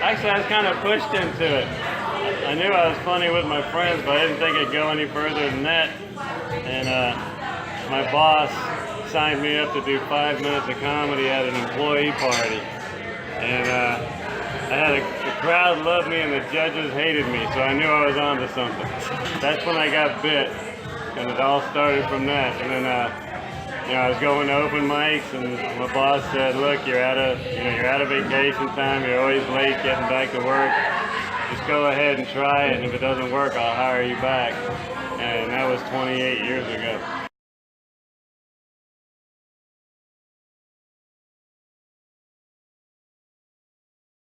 Actually, I was kind of pushed into it. I knew I was funny with my friends, but I didn't think I'd go any further than that. And my boss signed me up to do 5 minutes of comedy at an employee party. And the crowd loved me and the judges hated me, so I knew I was onto something. That's when I got bit, and it all started from that. And then I was going to open mics, and my boss said, "Look, you're out of vacation time. You're always late getting back to work. Just go ahead and try it, and if it doesn't work, I'll hire you back." And that was 28 years ago.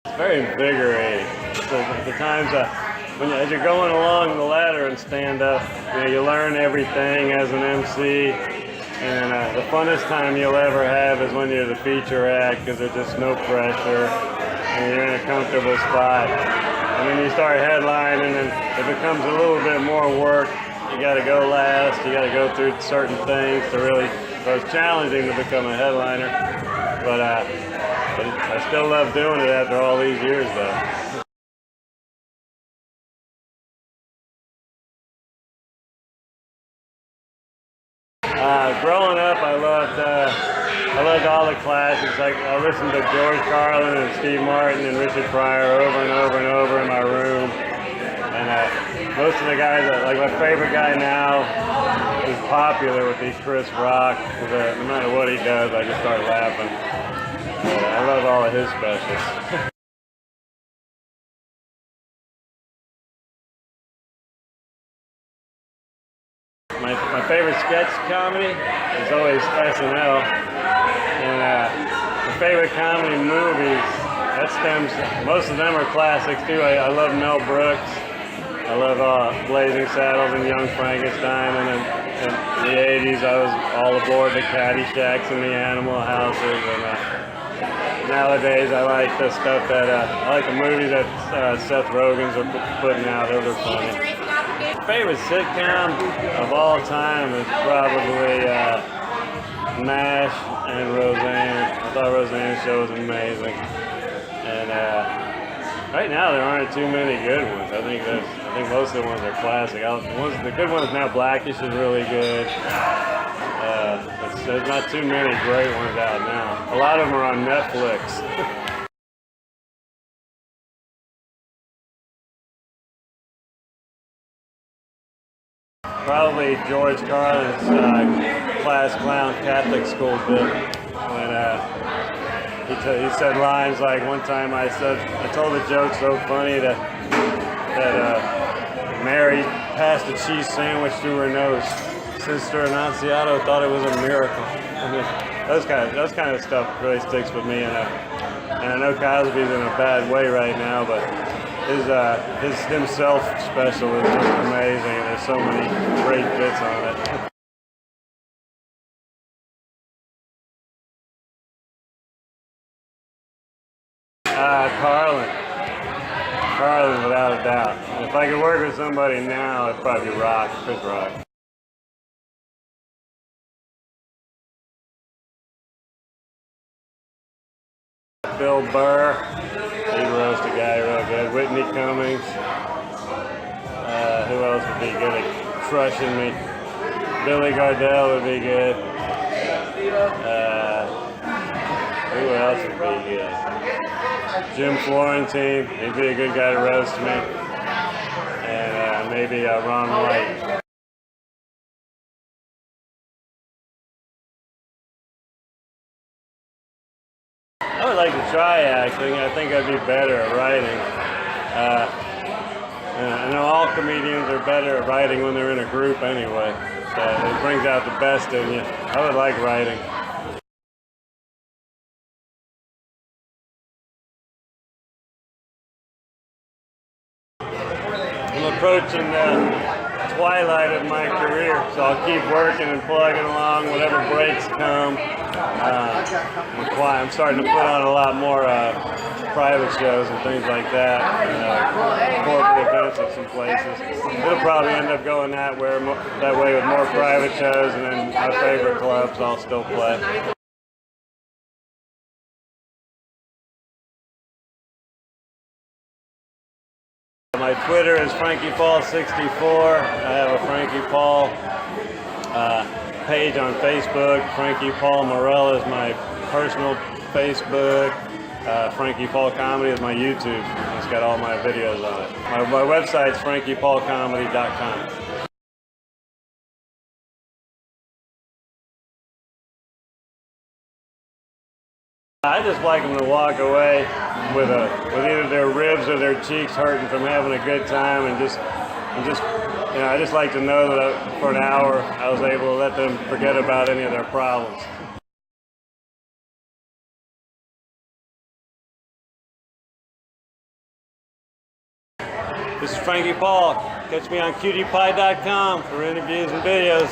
It's very invigorating. So the times as you're going along the ladder and stand up, you learn everything as an MC. And the funnest time you'll ever have is when you're the feature act, because there's just no pressure and you're in a comfortable spot. And then you start headlining, and it becomes a little bit more work. You got to go last. You got to go through certain things to really. So it's challenging to become a headliner, but I still love doing it after all these years, though. Growing up, I loved all the classics. Like I listened to George Carlin and Steve Martin and Richard Pryor over and over and over in my room. And most of the guys, like my favorite guy now, is popular with these Chris Rock. No matter what he does, I just start laughing. I love all of his specials. My favorite sketch comedy is always SNL, and my favorite comedy movies, most of them are classics too. I love Mel Brooks. I love Blazing Saddles and Young Frankenstein, and in the 80s I was all aboard the Caddyshack and the Animal Houses, and nowadays I like the stuff I like the movies that Seth Rogen's are putting out. Those are funny. My favorite sitcom of all time is probably MASH and Roseanne. I thought Roseanne's show was amazing. And right now there aren't too many good ones. I think most of the ones are classic. The good ones now, Blackish is really good. There's not too many great ones out now. A lot of them are on Netflix. Probably George Carlin's class clown Catholic school bit. When he said lines like, one time I told a joke so funny that Mary passed a cheese sandwich through her nose. Sister Annunziata thought it was a miracle. I mean, those kind of stuff really sticks with me. And I know Cosby's in a bad way right now, but his himself special is just amazing. There's so many great bits on it. Carlin, without a doubt. If I could work with somebody now, it'd probably be Chris Rock. Bill Burr, he'd roast a guy real good. Whitney Cummings. Who else would be good at crushing me? Billy Gardell would be good. Who else would be good? Jim Florentine, he'd be a good guy to roast me. And maybe Ron White. I would like to try acting. I think I'd be better at writing. I know all comedians are better at writing when they're in a group anyway. So it brings out the best in you. I would like writing. I'm approaching the twilight of my career, so I'll keep working and plugging along whatever breaks come. I'm starting to put on a lot more private shows and things like that, corporate events at some places. It'll probably end up going that way with more private shows, and then my favorite clubs I'll still play. Twitter is Frankie Paul 64. I have a Frankie Paul page on Facebook. Frankie Paul Morel is my personal Facebook. Frankie Paul Comedy is my YouTube. It's got all my videos on it. My website's frankiepaulcomedy.com. I just like them to walk away with either their ribs or their cheeks hurting from having a good time, and just you know, I just like to know that for an hour I was able to let them forget about any of their problems. This is Frankie Paul. Catch me on QTPie.com for interviews and videos.